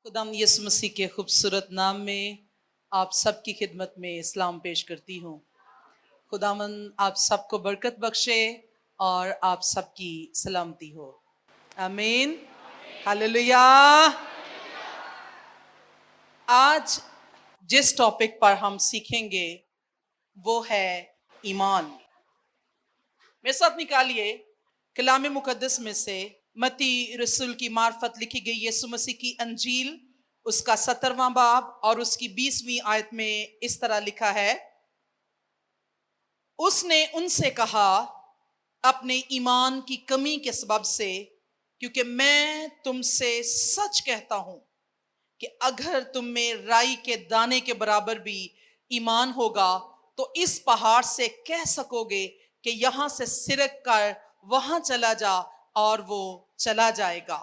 खुदाम यीशु मसीह के खूबसूरत नाम में आप सबकी खिदमत में इस्लाम पेश करती हूँ। खुदावन आप सबको बरकत बख्शे और आप सबकी सलामती हो। आमीन। हालेलुया। आज जिस टॉपिक पर हम सीखेंगे वो है ईमान। मेरे साथ निकालिए कलाम मुकद्दस में से मत्ती रसूल की मार्फत लिखी गई यीशु मसीह की अंजील, उसका 17वां बाब और उसकी 20वीं आयत में इस तरह लिखा है, उसने उनसे कहा अपने ईमान की कमी के सबब से, क्योंकि मैं तुमसे सच कहता हूं कि अगर तुम में राई के दाने के बराबर भी ईमान होगा तो इस पहाड़ से कह सकोगे कि यहां से सिरक कर वहां चला जा और वो चला जाएगा,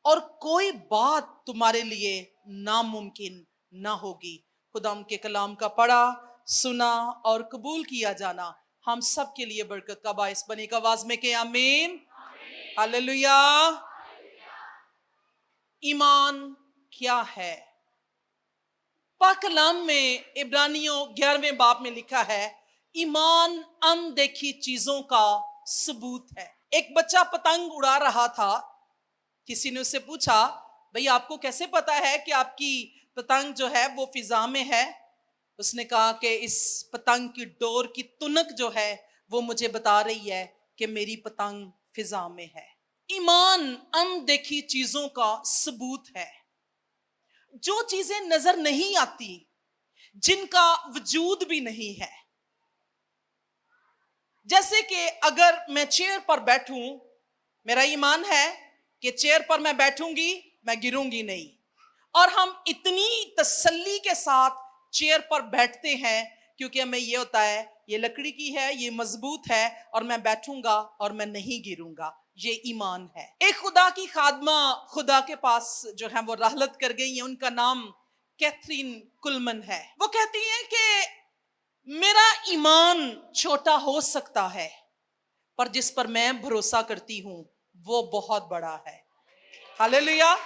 और कोई बात तुम्हारे लिए नामुमकिन ना होगी। खुदा के कलाम का पढ़ा, सुना और कबूल किया जाना हम सब के लिए बरकत का बायस बने। का आवाज में के आमीन। हालेलुया। ईमान क्या है? पाक कलाम में इब्रानियों 11वें बाब में लिखा है, ईमान अनदेखी चीजों का सबूत है। एक बच्चा पतंग उड़ा रहा था, किसी ने उससे पूछा, भाई आपको कैसे पता है कि आपकी पतंग जो है वो फिजा में है? उसने कहा कि इस पतंग की डोर की तुनक जो है वो मुझे बता रही है कि मेरी पतंग फिजा में है। ईमान अनदेखी चीजों का सबूत है। जो चीजें नजर नहीं आती, जिनका वजूद भी नहीं है। जैसे कि अगर मैं चेयर पर बैठूं, मेरा ईमान है कि चेयर पर मैं बैठूंगी, मैं गिरूंगी नहीं, और हम इतनी तसल्ली के साथ चेयर पर बैठते हैं क्योंकि हमें ये होता है ये लकड़ी की है, ये मजबूत है और मैं बैठूंगा और मैं नहीं गिरूंगा। ये ईमान है। एक खुदा की खादमा खुदा के पास जो है वो रहलत कर गई है, उनका नाम कैथरीन कुलमन है। वो कहती हैं कि मेरा ईमान छोटा हो सकता है पर जिस पर मैं भरोसा करती हूं वो बहुत बड़ा है। हालेलुया।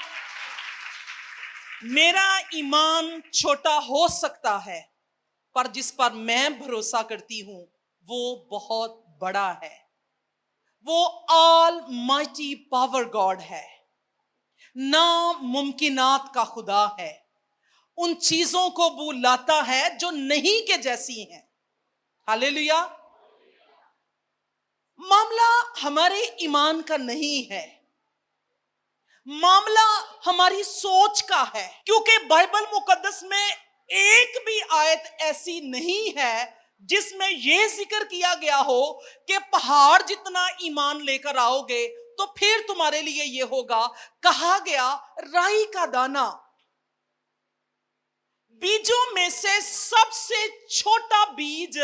मेरा ईमान छोटा हो सकता है पर जिस पर मैं भरोसा करती हूं वो बहुत बड़ा है। वो ऑल माइटी पावर गॉड है, नामुमकिनात का खुदा है। उन चीजों को वो लाता है जो नहीं के जैसी हैं। हालेलुया। मामला हमारे ईमान का नहीं है, मामला हमारी सोच का है। क्योंकि बाइबल मुकद्दस में एक भी आयत ऐसी नहीं है जिसमें यह जिक्र किया गया हो कि पहाड़ जितना ईमान लेकर आओगे तो फिर तुम्हारे लिए यह होगा। कहा गया राई का दाना, बीजों में से सबसे छोटा बीज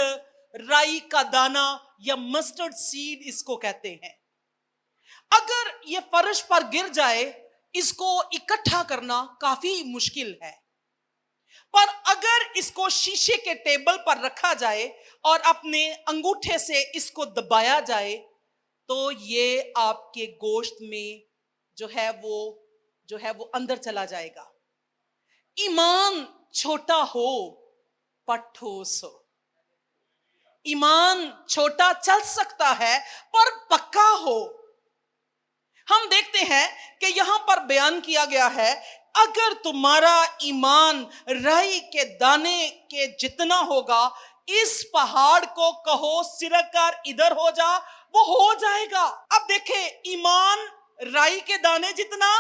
राई का दाना या मस्टर्ड सीड इसको कहते हैं। अगर ये फर्श पर गिर जाए, इसको इकट्ठा करना काफी मुश्किल है, पर अगर इसको शीशे के टेबल पर रखा जाए और अपने अंगूठे से इसको दबाया जाए तो ये आपके गोश्त में जो है वो अंदर चला जाएगा। ईमान छोटा हो पर ठोस हो। ईमान छोटा चल सकता है पर पक्का हो। हम देखते हैं कि यहां पर बयान किया गया है, अगर तुम्हारा ईमान राई के दाने के जितना होगा, इस पहाड़ को कहो सिरक कर इधर हो जा, वो हो जाएगा। अब देखे, ईमान राई के दाने जितना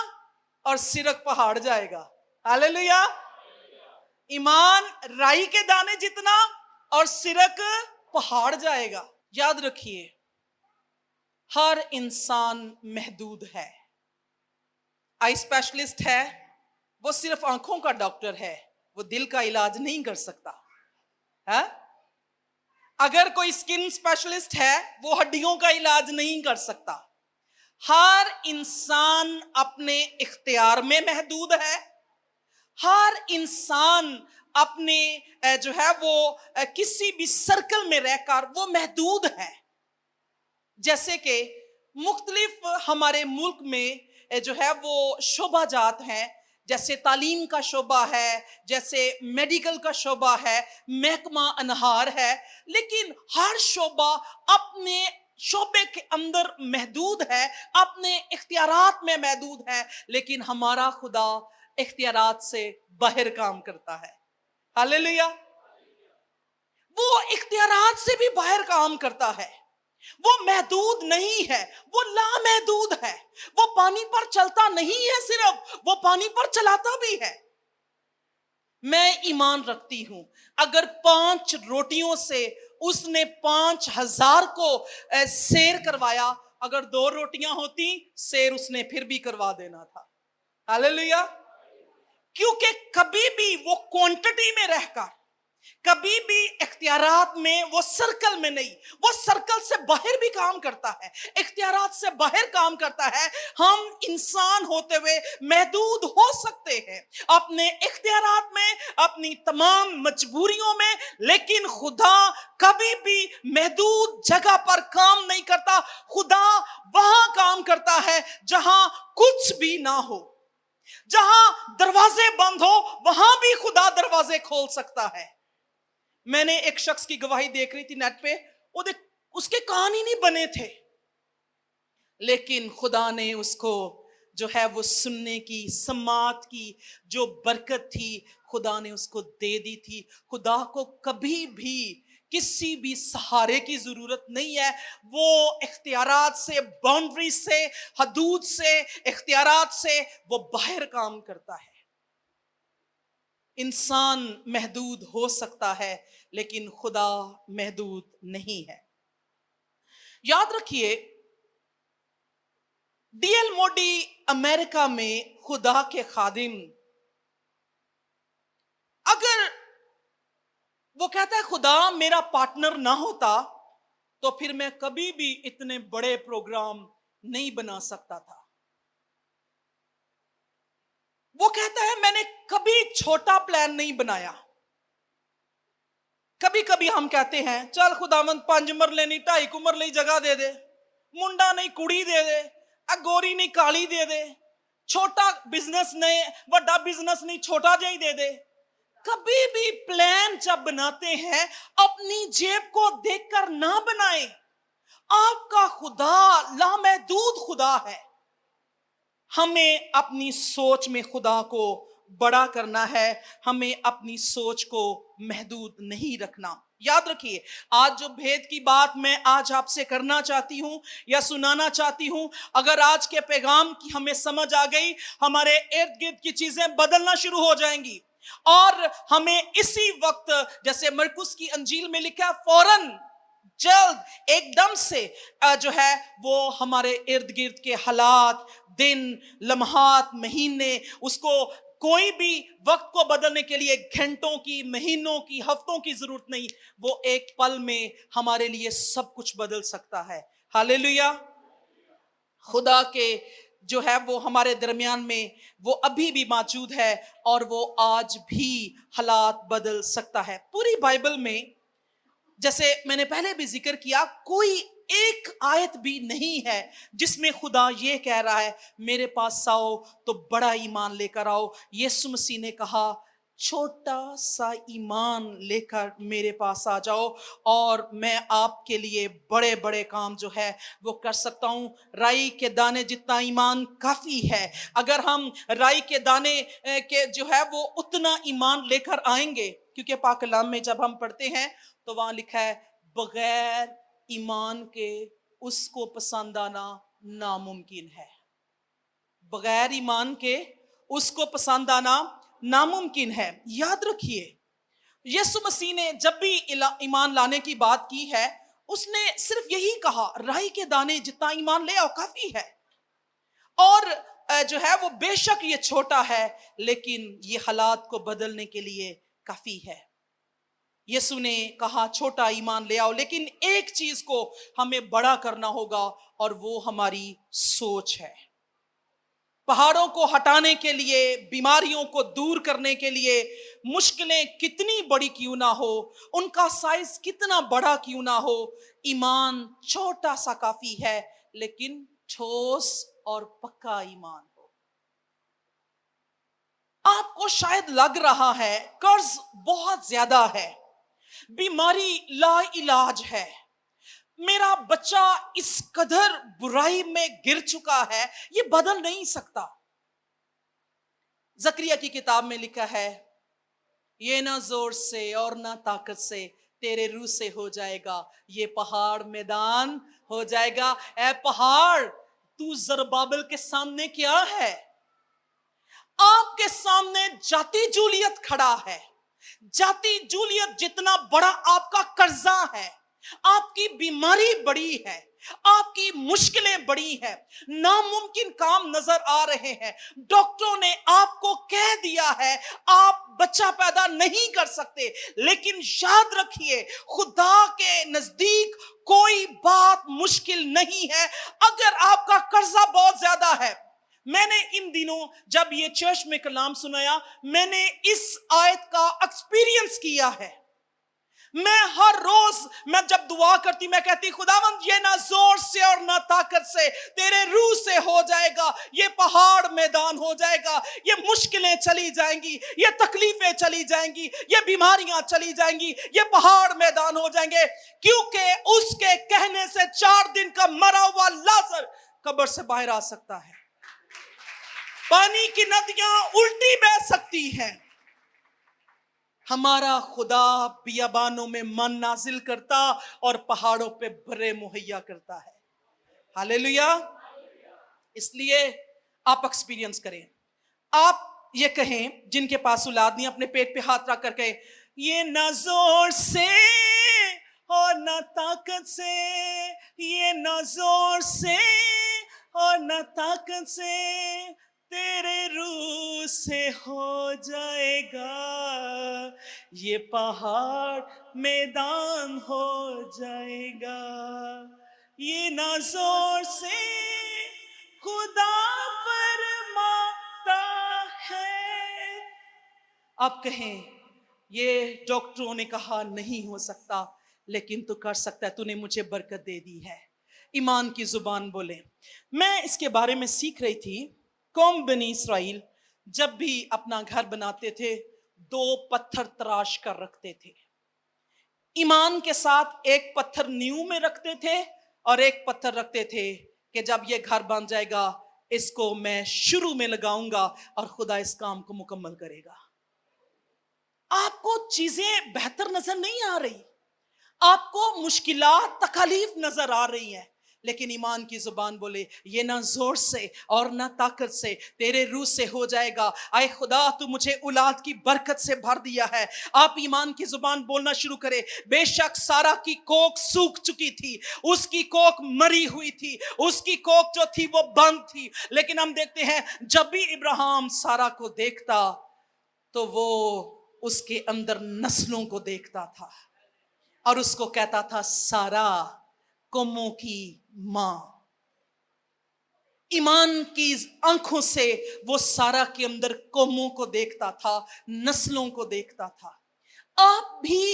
और सिरक पहाड़ जाएगा। हालेलुया। ईमान राई के दाने जितना और सिरक पहाड़ जाएगा। याद रखिए, हर इंसान महदूद है। आई स्पेशलिस्ट है, वो सिर्फ आंखों का डॉक्टर है, वो दिल का इलाज नहीं कर सकता है। अगर कोई स्किन स्पेशलिस्ट है, वो हड्डियों का इलाज नहीं कर सकता। हर इंसान अपने इख्तियार में महदूद है। हर इंसान अपने जो है वो किसी भी सर्कल में रहकर वो महदूद है। जैसे कि मुख्तलिफ हमारे मुल्क में जो है वो शोभा जात हैं जैसे तालीम का शोबा है, जैसे मेडिकल का शोबा है, महकमा अनहार है, लेकिन हर शोबा अपने शोबे के अंदर महदूद है, अपने इख्तियारात में महदूद है। लेकिन हमारा खुदा इख्तियारात से बाहर काम करता है। हालेलुया। वो इख्तियारात से भी बाहर काम करता है। वो महदूद नहीं है, वो लामहदूद है। वो पानी पर चलता नहीं है सिर्फ, वो पानी पर चलाता भी है। मैं ईमान रखती हूं, अगर 5 रोटियों से उसने 5,000 को सैर करवाया, अगर 2 रोटियां होती सैर उसने फिर भी करवा देना था। हालेलुया। क्योंकि कभी भी वो क्वांटिटी में रहकर, कभी भी इख्तियारात में, वो सर्कल में नहीं, वो सर्कल से बाहर भी काम करता है, इख्तियारात से बाहर काम करता है। हम इंसान होते हुए महदूद हो सकते हैं अपने इख्तियारात में, अपनी तमाम मजबूरियों में, लेकिन खुदा कभी भी महदूद जगह पर काम नहीं करता। खुदा वहां काम करता है जहां कुछ भी ना हो, जहां दरवाजे बंद हो, वहां भी खुदा दरवाजे खोल सकता है। मैंने एक शख्स की गवाही देख रही थी नेट पे, उसके कान ही नहीं बने थे, लेकिन खुदा ने उसको जो है वो सुनने की, समात की जो बरकत थी, खुदा ने उसको दे दी थी। खुदा को कभी भी किसी भी सहारे की जरूरत नहीं है। वो इख्तियारात से, बाउंड्री से, हदूद से, इख्तियारात से वो बाहर काम करता है। इंसान महदूद हो सकता है, लेकिन खुदा महदूद नहीं है। याद रखिए, डीएल मोडी अमेरिका में खुदा के खादिम, अगर वो कहता है खुदा मेरा पार्टनर ना होता तो फिर मैं कभी भी इतने बड़े प्रोग्राम नहीं बना सकता था। वो कहता है मैंने कभी छोटा प्लान नहीं बनाया। कभी कभी हम कहते हैं चल खुदावंद 5 मरले नहीं 2.5 मरले जगह दे दे, मुंडा नहीं कुड़ी दे दे, गोरी नहीं काली दे दे, छोटा बिजनेस नहीं बड़ा बिजनेस नहीं छोटा जा ही दे दे। कभी भी प्लान जब बनाते हैं अपनी जेब को देखकर ना बनाएं। आपका खुदा लामहदूद खुदा है। हमें अपनी सोच में खुदा को बड़ा करना है, हमें अपनी सोच को महदूद नहीं रखना। याद रखिए, आज जो भेद की बात मैं आज आपसे करना चाहती हूं या सुनाना चाहती हूं, अगर आज के पैगाम की हमें समझ आ गई, हमारे इर्द गिर्द की चीजें बदलना शुरू हो जाएंगी। और हमें इसी वक्त, जैसे मरकुस की अंजील में लिखा, फौरन जल्द एकदम से जो है वो हमारे इर्द गिर्द के हालात, दिन, लम्हात, महीने, उसको कोई भी वक्त को बदलने के लिए घंटों की, महीनों की, हफ्तों की जरूरत नहीं। वो एक पल में हमारे लिए सब कुछ बदल सकता है। हालेलुया। खुदा के जो है वो हमारे दरमियान में वो अभी भी मौजूद है और वो आज भी हालात बदल सकता है। पूरी बाइबल में, जैसे मैंने पहले भी जिक्र किया, कोई एक आयत भी नहीं है जिसमें खुदा ये कह रहा है मेरे पास आओ तो बड़ा ईमान लेकर आओ। यीशु मसीह ने कहा छोटा सा ईमान लेकर मेरे पास आ जाओ और मैं आपके लिए बड़े बड़े काम जो है वो कर सकता हूं। राई के दाने जितना ईमान काफी है। अगर हम राई के दाने के जो है वो उतना ईमान लेकर आएंगे, क्योंकि पाक कलाम में जब हम पढ़ते हैं तो वहां लिखा है बगैर ईमान के उसको पसंद आना नामुमकिन है। बगैर ईमान के उसको पसंद आना नामुमकिन है। याद रखिए, यीशु मसीह ने जब भी ईमान लाने की बात की है, उसने सिर्फ यही कहा राई के दाने जितना ईमान ले आओ काफी है। और जो है वो बेशक ये छोटा है, लेकिन ये हालात को बदलने के लिए काफी है। यीशु ने कहा छोटा ईमान ले आओ, लेकिन एक चीज को हमें बड़ा करना होगा और वो हमारी सोच है। पहाड़ों को हटाने के लिए, बीमारियों को दूर करने के लिए, मुश्किलें कितनी बड़ी क्यों ना हो, उनका साइज कितना बड़ा क्यों ना हो, ईमान छोटा सा काफी है, लेकिन ठोस और पक्का ईमान हो। آپ کو شاید لگ رہا ہے قرض بہت زیادہ ہے, بیماری لا علاج ہے, میرا بچہ اس قدر برائی میں گر چکا ہے, یہ بدل نہیں سکتا. زکریا کی کتاب میں لکھا ہے, یہ نہ زور سے اور نہ طاقت سے, تیرے روح سے ہو جائے گا, یہ پہاڑ میدان ہو جائے گا. اے پہاڑ, تو زربابل کے سامنے کیا ہے؟ آپ کے سامنے جاتی جولیت کھڑا ہے. جاتی جولیت جتنا بڑا آپ کا قرضہ ہے, آپ کی بیماری بڑی ہے, آپ کی مشکلیں بڑی ہیں, ناممکن کام نظر آ رہے ہیں. ڈاکٹروں نے آپ کو کہہ دیا ہے آپ بچہ پیدا نہیں کر سکتے, لیکن یاد رکھیے خدا کے نزدیک کوئی بات مشکل نہیں ہے. اگر آپ کا قرضہ بہت زیادہ ہے, میں نے ان دنوں جب یہ چرچ میں کلام سنایا, میں نے اس آیت کا ایکسپیرینس کیا ہے. میں ہر روز میں جب دعا کرتی میں کہتی خداوند یہ نہ زور سے اور نہ طاقت سے, تیرے روح سے ہو جائے گا, یہ پہاڑ میدان ہو جائے گا, یہ مشکلیں چلی جائیں گی, یہ تکلیفیں چلی جائیں گی, یہ بیماریاں چلی جائیں گی, یہ پہاڑ میدان ہو جائیں گے. کیونکہ اس کے کہنے سے 4 دن کا مرا ہوا لازر قبر سے باہر آ سکتا ہے. پانی کی ندیاں الٹی بہ سکتی ہیں. ہمارا خدا بیابانوں میں من نازل کرتا اور پہاڑوں پہ برے مہیا کرتا ہے. ہاللیلویا. اس لیے آپ ایکسپیرینس کریں. آپ یہ کہیں جن کے پاس اولاد نہیں, اپنے پیٹ پہ ہاتھ رکھ کر کہیں یہ نہ زور سے اور نہ طاقت سے, یہ نہ زور سے اور نہ طاقت سے, تیرے روح سے ہو جائے گا, یہ پہاڑ میدان ہو جائے گا. یہ نہ زور سے خدا فرماتا ہے. آپ کہیں یہ ڈاکٹروں نے کہا نہیں ہو سکتا, لیکن تو کر سکتا ہے, تو نے مجھے برکت دے دی ہے. ایمان کی زبان بولیں. میں اس کے بارے میں سیکھ رہی تھی. قوم بنی اسرائیل جب بھی اپنا گھر بناتے تھے 2 پتھر تراش کر رکھتے تھے. ایمان کے ساتھ ایک پتھر نیو میں رکھتے تھے اور ایک پتھر رکھتے تھے کہ جب یہ گھر بن جائے گا اس کو میں شروع میں لگاؤں گا اور خدا اس کام کو مکمل کرے گا. آپ کو چیزیں بہتر نظر نہیں آ رہی, آپ کو مشکلات تکالیف نظر آ رہی ہیں, لیکن ایمان کی زبان بولے یہ نہ زور سے اور نہ طاقت سے, تیرے روح سے ہو جائے گا. اے خدا تو مجھے اولاد کی برکت سے بھر دیا ہے. آپ ایمان کی زبان بولنا شروع کرے. بے شک سارا کی کوکھ سوکھ چکی تھی, اس کی کوکھ مری ہوئی تھی, اس کی کوکھ جو تھی وہ بند تھی, لیکن ہم دیکھتے ہیں جب بھی ابراہیم سارا کو دیکھتا تو وہ اس کے اندر نسلوں کو دیکھتا تھا اور اس کو کہتا تھا سارا قوموں کی ماں. ایمان کی آنکھوں سے وہ سارا کے اندر قوموں کو دیکھتا تھا, نسلوں کو دیکھتا تھا. آپ بھی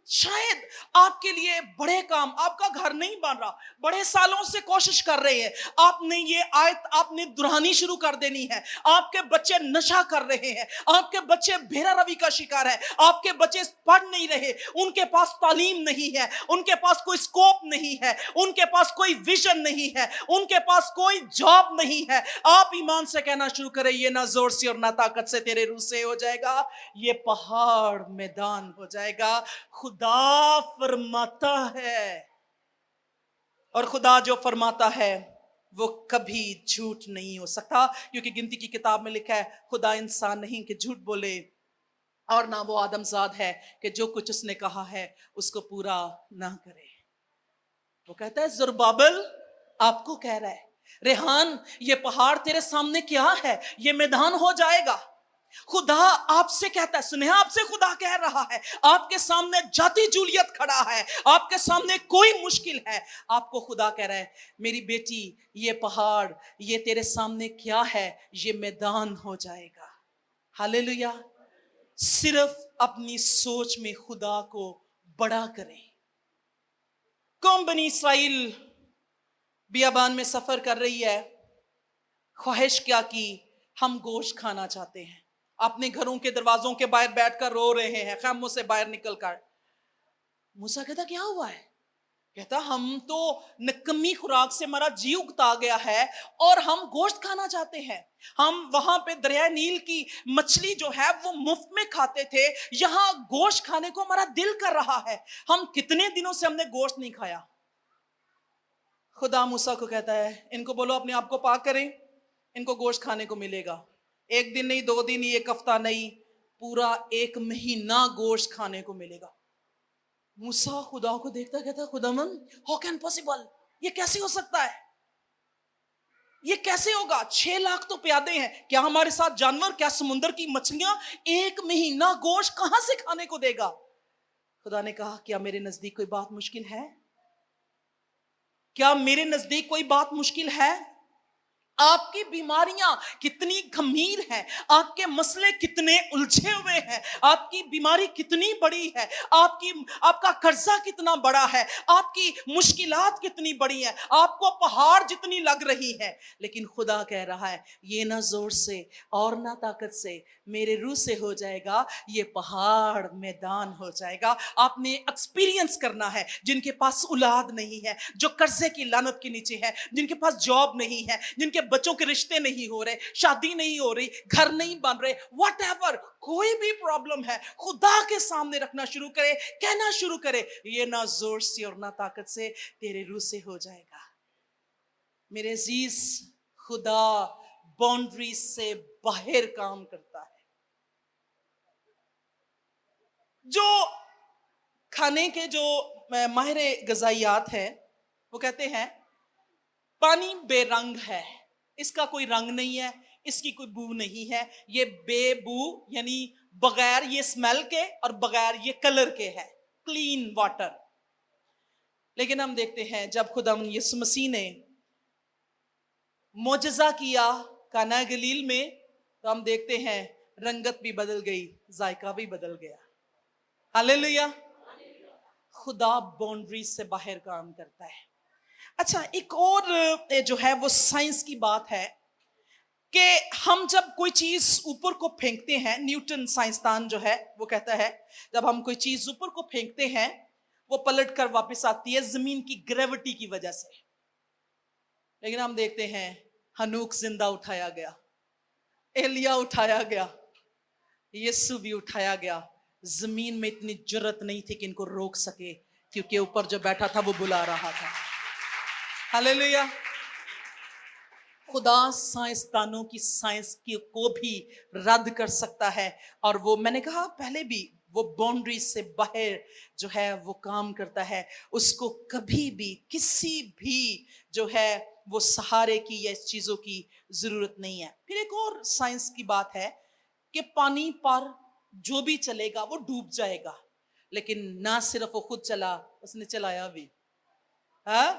شاید آپ کے لیے بڑے کام, آپ کا گھر نہیں بن رہا, بڑے سالوں سے کوشش کر رہے ہیں, آپ نے یہ آیت آپ نے دہرانی شروع کر دینی ہے. آپ کے بچے نشہ کر رہے ہیں, آپ کے بچے بھیرا روی کا شکار ہے, آپ کے بچے پڑھ نہیں رہے, ان کے پاس تعلیم نہیں ہے, ان کے پاس کوئی سکوپ نہیں ہے, ان کے پاس کوئی ویژن نہیں ہے, ان کے پاس کوئی جاب نہیں ہے. آپ ایمان سے کہنا شروع کریں یہ نہ زور سے اور نہ طاقت سے, تیرے روح سے ہو جائے گا, یہ پہاڑ میدان ہو جائے گا. خدا فرماتا ہے, اور خدا جو فرماتا ہے وہ کبھی جھوٹ نہیں ہو سکتا, کیونکہ گنتی کی کتاب میں لکھا ہے خدا انسان نہیں کہ جھوٹ بولے, اور نہ وہ آدم زاد ہے کہ جو کچھ اس نے کہا ہے اس کو پورا نہ کرے. وہ کہتا ہے زربابل آپ کو کہہ رہا ہے ریحان یہ پہاڑ تیرے سامنے کیا ہے, یہ میدان ہو جائے گا. خدا آپ سے کہتا ہے, سنیں آپ سے خدا کہہ رہا ہے, آپ کے سامنے جاتی جولیت کھڑا ہے, آپ کے سامنے کوئی مشکل ہے, آپ کو خدا کہہ رہا ہے میری بیٹی یہ پہاڑ یہ تیرے سامنے کیا ہے, یہ میدان ہو جائے گا. ہاللیلویا. صرف اپنی سوچ میں خدا کو بڑا کریں. قوم بنی اسرائیل بیابان میں سفر کر رہی ہے, خواہش کیا کی ہم گوشت کھانا چاہتے ہیں, अपने घरों के दरवाजों के बाहर बैठकर रो रहे हैं खैमों से बाहर निकलकर। मूसा कहता क्या हुआ है? कहता हम तो निकम्मी खुराक से हमारा जी उगता गया है और हम गोश्त खाना चाहते हैं। हम वहां पे दरिया नील की मछली जो है वो मुफ्त में खाते थे, यहां गोश्त खाने को हमारा दिल कर रहा है। हम कितने दिनों से हमने गोश्त नहीं खाया। खुदा मूसा को कहता है इनको बोलो अपने आप को पाक करें, इनको गोश्त खाने को मिलेगा। एक दिन नहीं, 2 दिन नहीं, एक हफ्ता नहीं, पूरा 1 महीना गोश्त खाने को मिलेगा। मूसा खुदा को देखता कहता खुदावन हाउ कैन पॉसिबल, ये कैसे हो सकता है, ये कैसे होगा? 6 लाख तो प्यादे हैं, क्या हमारे साथ जानवर, क्या समुद्र की मछलियां 1 महीना गोश्त कहां से खाने को देगा? खुदा ने कहा क्या मेरे नजदीक कोई बात मुश्किल है? क्या मेरे नजदीक कोई बात मुश्किल है? आपकी बीमारियां कितनी गंभीर हैं, आपके मसले कितने उलझे हुए हैं, आपकी बीमारी कितनी बड़ी है, आपका कर्जा कितना बड़ा है, आपकी मुश्किलात कितनी बड़ी हैं, आपको पहाड़ जितनी लग रही है, लेकिन खुदा कह रहा है ये ना जोर से और ना ताकत से, मेरे रूह से हो जाएगा, ये पहाड़ मैदान हो जाएगा। आपने एक्सपीरियंस करना है। जिनके पास औलाद नहीं है, जो कर्जे की लानत के नीचे है, जिनके पास जॉब नहीं है, जिनके बच्चों के रिश्ते नहीं हो रहे, शादी नहीं हो रही, घर नहीं बन रहे, व्हाटएवर, कोई भी प्रॉब्लम है, खुदा के सामने रखना शुरू करे, कहना शुरू करे ये ना जोर से और ना ताकत से, तेरे रूह से हो जाएगा। मेरे अजीज, खुदा बाउंड्री से बाहर काम करता है। जो खाने के जो माहिर गजाइयात है वो कहते हैं पानी बेरंग है, इसका कोई रंग नहीं है, इसकी कोई बू नहीं है, ये बेबू यानी बगैर ये स्मेल के और बगैर ये कलर के है, क्लीन वाटर। लेकिन हम देखते हैं जब खुदाम यीशु मसीह ने मोजज़ा किया काना गलील में, तो हम देखते हैं रंगत भी बदल गई, जायका भी बदल गया। हालेलुया। खुदा बाउंड्री से बाहर काम करता है। अच्छा, एक और जो है वो साइंस की बात है कि हम जब कोई चीज ऊपर को फेंकते हैं, न्यूटन साइंसदान जो है वो कहता है जब हम कोई चीज ऊपर को फेंकते हैं वो पलट कर वापस आती है जमीन की ग्रेविटी की वजह से। लेकिन हम देखते हैं हनूक जिंदा उठाया गया, एलिया उठाया गया, यीशु भी उठाया गया। जमीन में इतनी जुर्रत नहीं थी कि इनको रोक सके, क्योंकि ऊपर जो बैठा था वो बुला रहा था। हालेलुया। खुदा साइंसदानों की साइंस को भी रद्द कर सकता है, और वो मैंने कहा पहले भी, वो बाउंड्री से बाहर जो है वो काम करता है। उसको कभी भी किसी भी जो है वो सहारे की या इस चीजों की जरूरत नहीं है। फिर एक और साइंस की बात है कि पानी पर जो भी चलेगा वो डूब जाएगा, लेकिन ना सिर्फ वो खुद चला, उसने चलाया भी। हाँ,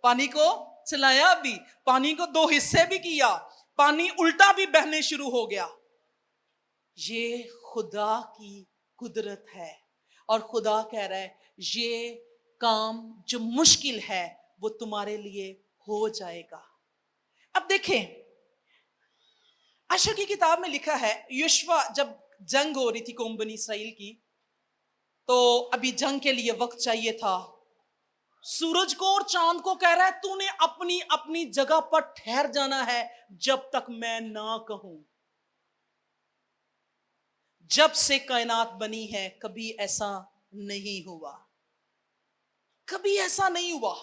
पानी को चलाया भी, पानी को 2 हिस्से भी किया, पानी उल्टा भी बहने शुरू हो गया। ये खुदा की कुदरत है, और खुदा कह रहा है ये काम जो मुश्किल है वो तुम्हारे लिए हो जाएगा। अब देखें, आशा की किताब में लिखा है यहोशू जब जंग हो रही थी कौम बनी इसराइल की, तो अभी जंग के लिए वक्त चाहिए था। सूरज को और चांद को कह रहा है तूने अपनी अपनी जगह पर ठहर जाना है जब तक मैं ना कहूं। जब से कायनात बनी है कभी ऐसा नहीं हुआ, कभी ऐसा नहीं हुआ।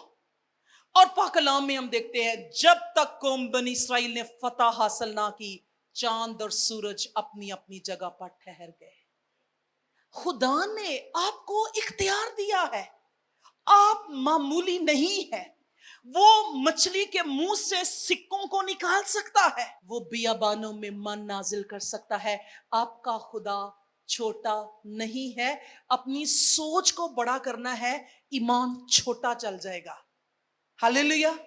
और पाक कलाम में हम देखते हैं जब तक कौम बनी इसराइल ने फतह हासिल ना की, चांद और सूरज अपनी अपनी जगह पर ठहर गए। खुदा ने आपको इख्तियार दिया है, आप मामूली नहीं है। वो मछली के मुंह से सिक्कों को निकाल सकता है, वो बियाबानों में मन नाजिल कर सकता है। आपका खुदा छोटा नहीं है। अपनी सोच को बड़ा करना है, ईमान छोटा चल जाएगा। हालेलुया।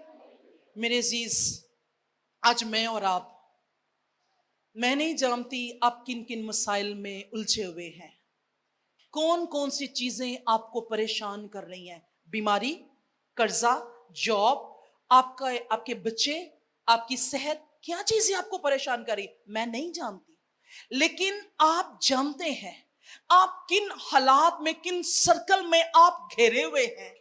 मेरे अजीज, आज मैं और आप, मैं नहीं जानती आप किन किन मसाइल में उलझे हुए हैं, कौन कौन सी चीजें आपको परेशान कर रही हैं। बीमारी, कर्जा, जॉब, आपके बच्चे, आपकी सेहत, क्या चीजें आपको परेशान कर रही, मैं नहीं जानती। लेकिन आप जानते हैं आप किन हालात में, किन सर्कल में आप घेरे हुए हैं।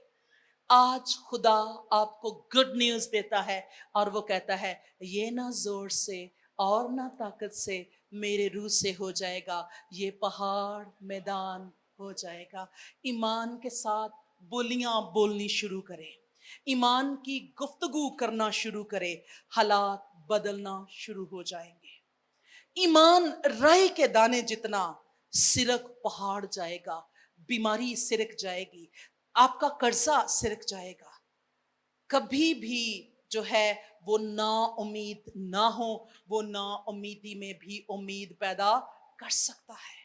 आज खुदा आपको गुड न्यूज देता है और वो कहता है ये ना जोर से और ना ताकत से मेरे रूह से हो जाएगा, ये पहाड़ मैदान हो जाएगा। ईमान के साथ बोलियां बोलनी शुरू करें, ईमान की गुफ्तगू करना शुरू करें, हालात बदलना शुरू हो जाएंगे। ईमान राई के दाने जितना सिरक पहाड़ जाएगा, बीमारी सिरक जाएगी, आपका कर्जा सिरक जाएगा। कभी भी जो है वो ना उम्मीद ना हो, वो ना उम्मीदी में भी उम्मीद पैदा कर सकता है।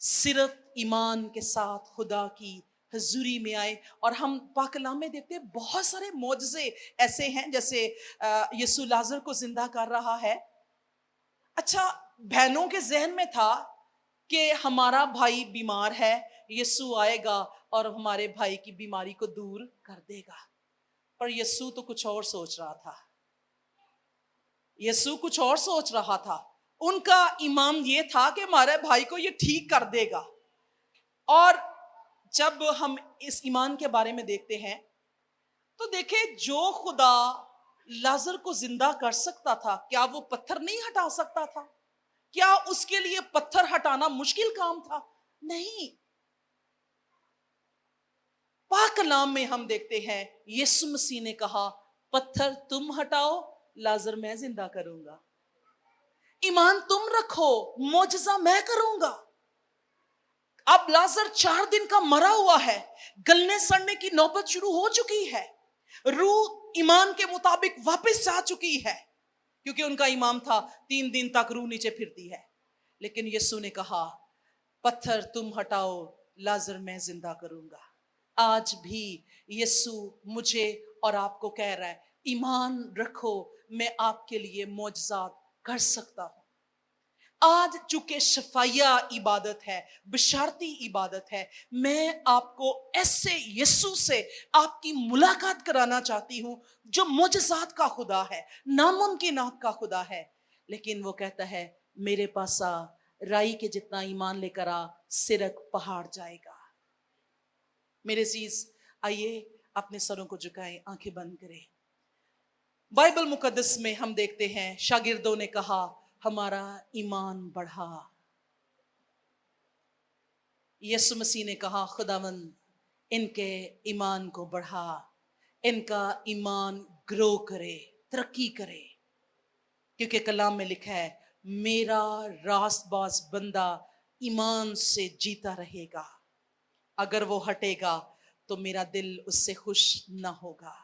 सिर्फ ईमान के साथ खुदा की हजूरी में आए। और हम पाक कलाम में देखते हैं बहुत सारे मौजज़े ऐसे हैं, जैसे यीशु लाजर को जिंदा कर रहा है। अच्छा, बहनों के जहन में था कि हमारा भाई बीमार है, यीशु आएगा और हमारे भाई की बीमारी को दूर कर देगा। पर यीशु तो कुछ और सोच रहा था, यीशु कुछ और सोच रहा था। उनका ईमान ये था कि हमारे भाई को ये ठीक कर देगा। और जब हम इस ईमान के बारे में देखते हैं तो देखे, जो खुदा लाजर को जिंदा कर सकता था, क्या वो पत्थर नहीं हटा सकता था? क्या उसके लिए पत्थर हटाना मुश्किल काम था? नहीं। पाक कलाम में हम देखते हैं यीशु मसीह ने कहा पत्थर तुम हटाओ, लाजर मैं जिंदा करूंगा। ईमान तुम रखो, मौजज़ा मैं करूंगा। अब लाजर 4 दिन का मरा हुआ है, गलने सड़ने की नौबत शुरू हो चुकी है, रूह ईमान के मुताबिक वापस जा चुकी है, क्योंकि उनका ईमान था 3 दिन तक रूह नीचे फिरती है। लेकिन यीशु ने कहा पत्थर तुम हटाओ, लाजर मैं जिंदा करूंगा। आज भी यीशु मुझे और आपको कह रहा है ईमान रखो, मैं आपके लिए मौजज़ात कर सकता हूं। आज चूंकि शफाया इबादत है, बिशारती इबादत है, मैं आपको ऐसे यीशु से आपकी मुलाकात कराना चाहती हूं जो मौजज़ात का खुदा है, नामुमकिनात का खुदा है। लेकिन वो कहता है मेरे पास आ, राई के जितना ईमान लेकर आ, सिरक पहाड़ जाएगा। मेरे अजीज, आइए अपने सरों को झुकाएं, आंखें बंद करें। बाइबल मुकद्दस में हम देखते हैं शागिर्दों ने कहा हमारा ईमान बढ़ा। यीशु मसीह ने कहा खुदावंद इनके ईमान को बढ़ा, इनका ईमान ग्रो करे, तरक्की करे। क्योंकि कलाम में लिखा है मेरा रास्तबाज बंदा ईमान से जीता रहेगा, अगर वो हटेगा तो मेरा दिल उससे खुश ना होगा।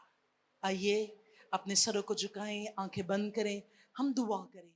आइए अपने सरों को झुकाएं, आंखें बंद करें, हम दुआ करें।